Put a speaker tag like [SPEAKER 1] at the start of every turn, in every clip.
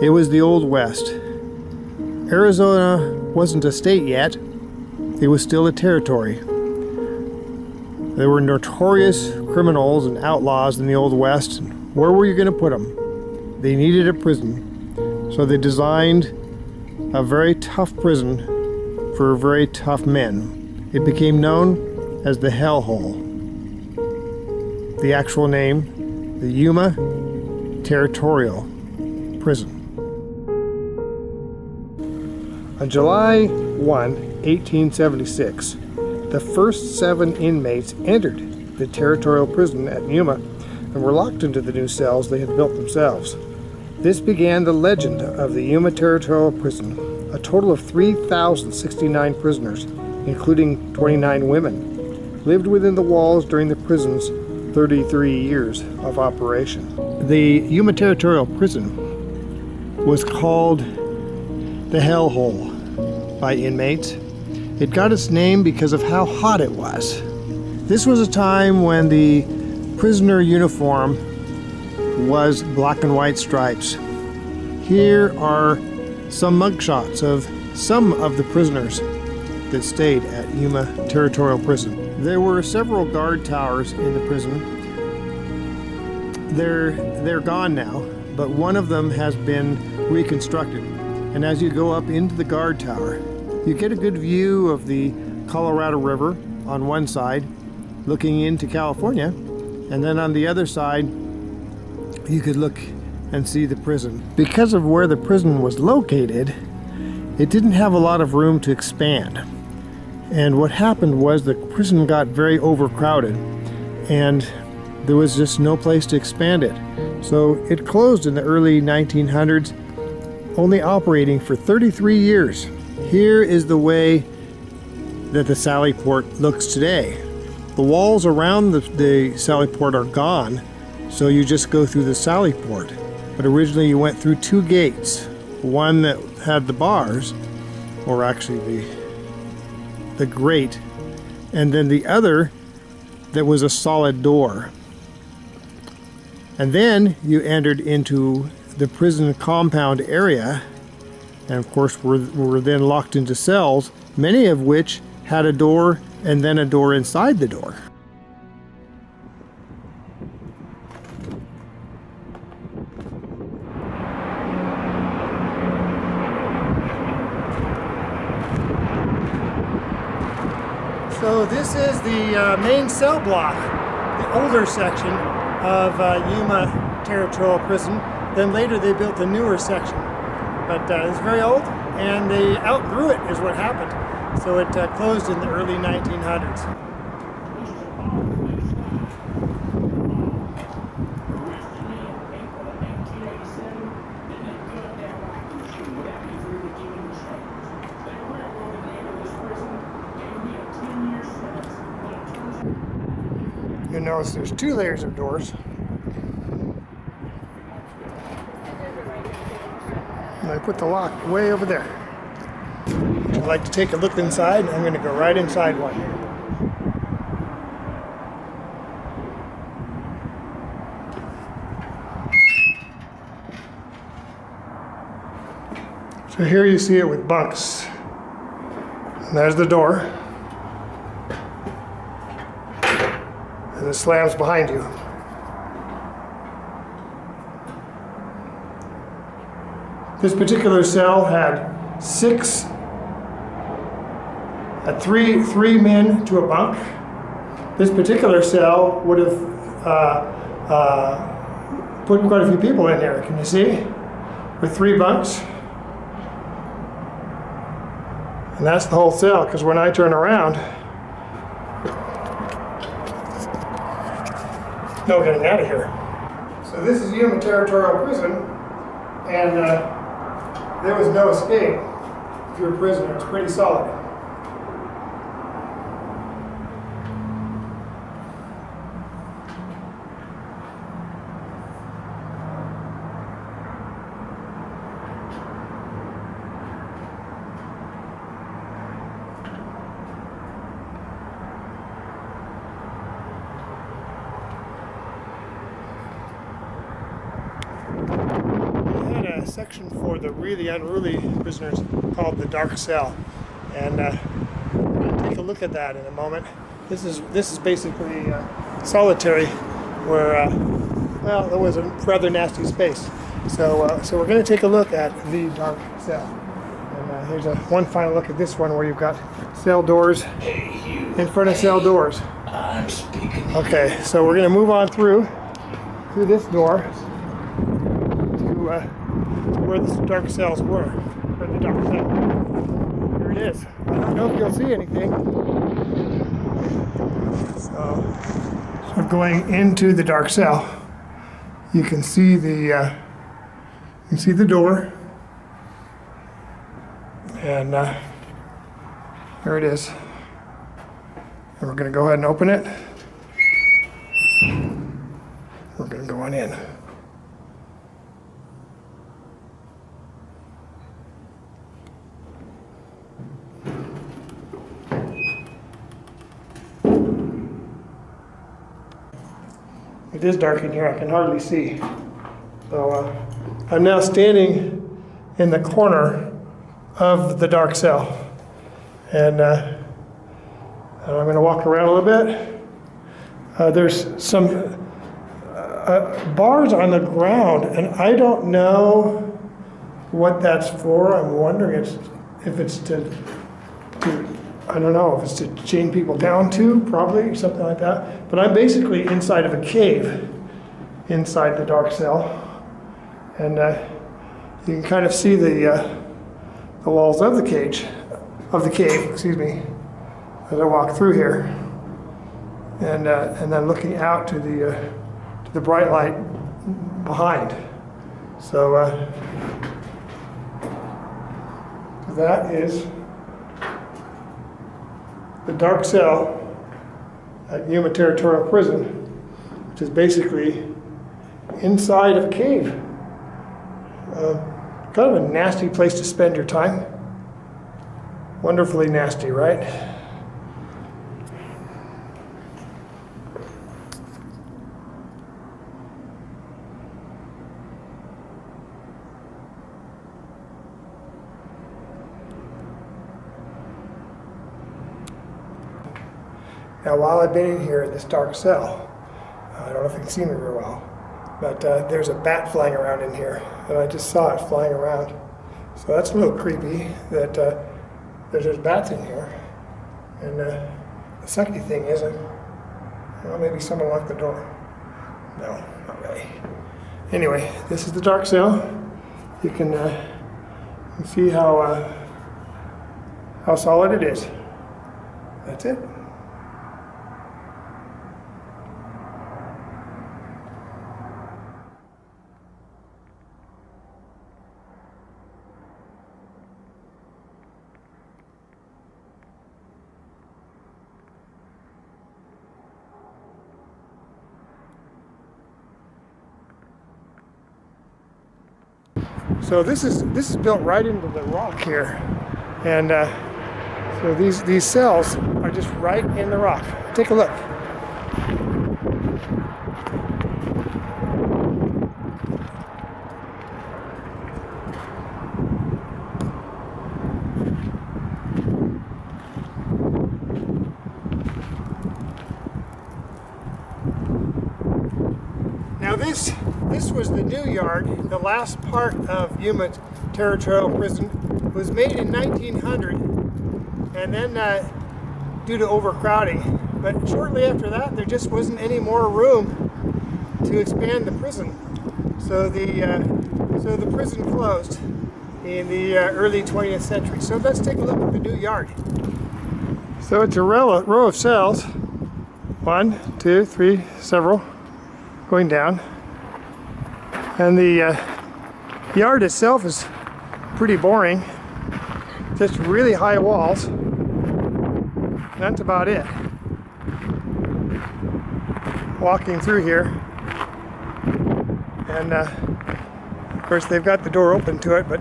[SPEAKER 1] It was the Old West. Arizona wasn't a state yet. It was still a territory. There were notorious criminals and outlaws in the Old West. Where were you going to put them? They needed a prison. So they designed a very tough prison for very tough men. It became known as the Hell Hole. The actual name, the Yuma Territorial Prison. On July 1, 1876, the first 7 inmates entered the territorial prison at Yuma and were locked into the new cells they had built themselves. This began the legend of the Yuma Territorial Prison. A total of 3,069 prisoners, including 29 women, lived within the walls during the prison's 33 years of operation. The Yuma Territorial Prison was called the Hell Hole by inmates. It got its name because of how hot it was. This was a time when the prisoner uniform was black and white stripes. Here are some mugshots of some of the prisoners that stayed at Yuma Territorial Prison. There were several guard towers in the prison. They're gone now, but one of them has been reconstructed. And as you go up into the guard tower, you get a good view of the Colorado River on one side, looking into California, and then on the other side, you could look and see the prison. Because of where the prison was located, it didn't have a lot of room to expand. And what happened was the prison got very overcrowded, and there was just no place to expand it. So it closed in the early 1900s, only operating for 33 years. Here is the way that the Sally Port looks today. The walls around the Sally Port are gone, so you just go through the Sally Port. But originally you went through 2 gates. One that had the bars, or actually the grate, and then the other that was a solid door. And then you entered into the prison compound area, and of course were then locked into cells, many of which had a door and then a door inside the door. So this is the main cell block, the older section of Yuma Territorial Prison. Then later they built a newer section. But it's very old, and they outgrew it is what happened. So it closed in the early 1900s. You'll notice there's 2 layers of doors. And I put the lock way over there. If you'd like to take a look inside, I'm going to go right inside one. So here you see it with bunks. And there's the door. And it slams behind you. This particular cell had three men to a bunk. This particular cell would have put quite a few people in there, can you see? With 3 bunks. And that's the whole cell, because when I turn around, no getting out of here. So this is Yuma Territorial Prison, and there was no escape if you're a prisoner. It's pretty solid. section for the really unruly prisoners called the dark cell, and we'll take a look at that in a moment. This is basically solitary, where well, there was a rather nasty space. So we're going to take a look at the dark cell. And here's one final look at this one, where you've got cell doors in front of cell doors.
[SPEAKER 2] I'm speaking.
[SPEAKER 1] Okay, so we're going to move on through this door to where the dark cells were, or the dark cell. Here it is. I don't know if you'll see anything. So going into the dark cell, you can see the door, and here it is. And we're going to go ahead and open it. We're going to go on in. It is dark in here, I can hardly see. So I'm now standing in the corner of the dark cell. And I'm going to walk around a little bit. There's some bars on the ground, and I don't know what that's for. I'm wondering if it's to I don't know, if it's to chain people down to, probably, something like that. But I'm basically inside of a cave, inside the dark cell. And you can kind of see the walls of the cave, excuse me, as I walk through here. And then looking out to the bright light behind. So that is the dark cell at Yuma Territorial Prison, which is basically inside of a cave. Kind of a nasty place to spend your time. Wonderfully nasty, right? Now, while I've been in here in this dark cell, I don't know if you can see me very well, but there's a bat flying around in here, and I just saw it flying around. So that's a little creepy that there's bats in here. And the sucky thing is, well, maybe someone locked the door. No, not really. Anyway, this is the dark cell. You can see how solid it is. That's it. So this is built right into the rock here, and so these cells are just right in the rock. Take a look. Now this was the new yard. The last part of Yuma Territorial Prison was made in 1900, and then due to overcrowding. But shortly after that, there just wasn't any more room to expand the prison. So the prison closed in the early 20th century. So let's take a look at the new yard. So it's a row of cells. 1, 2, 3, several going down. And the yard itself is pretty boring. Just really high walls. That's about it. Walking through here. And of course they've got the door open to it, but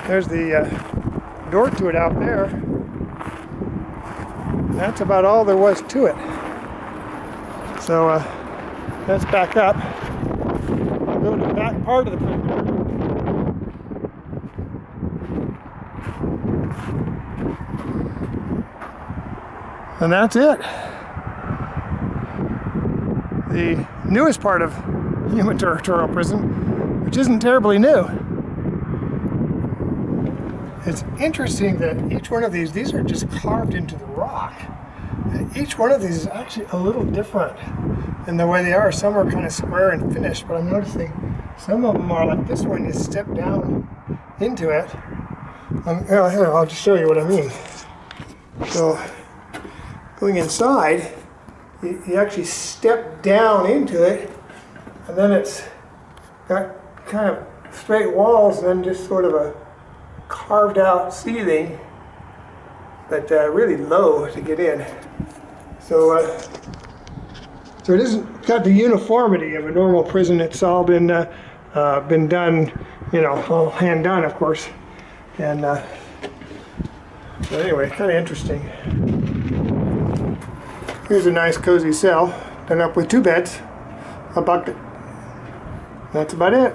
[SPEAKER 1] there's the door to it out there. That's about all there was to it. So let's back up. I'll go to the back part of the prison. And that's it. The newest part of Yuma Territorial Prison, which isn't terribly new. It's interesting that each one of these are just carved into the rock. And each one of these is actually a little different in the way they are. Some are kind of square and finished, but I'm noticing some of them are like this one. You step down into it. Here, I'll just show you what I mean. So, going inside, you actually step down into it, and then it's got kind of straight walls and then just sort of a carved out ceiling, but really low to get in. So it isn't got the uniformity of a normal prison. It's all been done, you know, all hand done, of course. And but anyway, kind of interesting. Here's a nice cozy cell done up with 2 beds, a bucket. That's about it.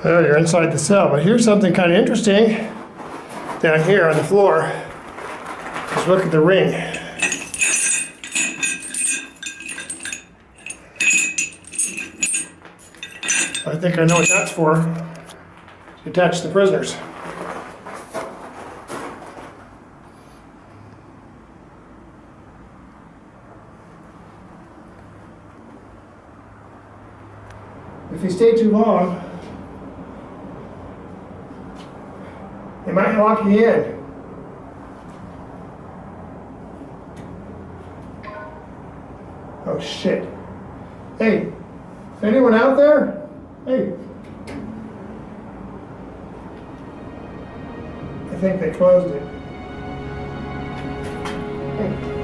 [SPEAKER 1] Well, you're inside the cell, but here's something kind of interesting down here on the floor. Just look at the ring. I think I know what that's for. To attach the prisoners. If you stay too long, they might lock you in. Oh shit. Hey, is anyone out there? Hey. I think they closed it. Hey.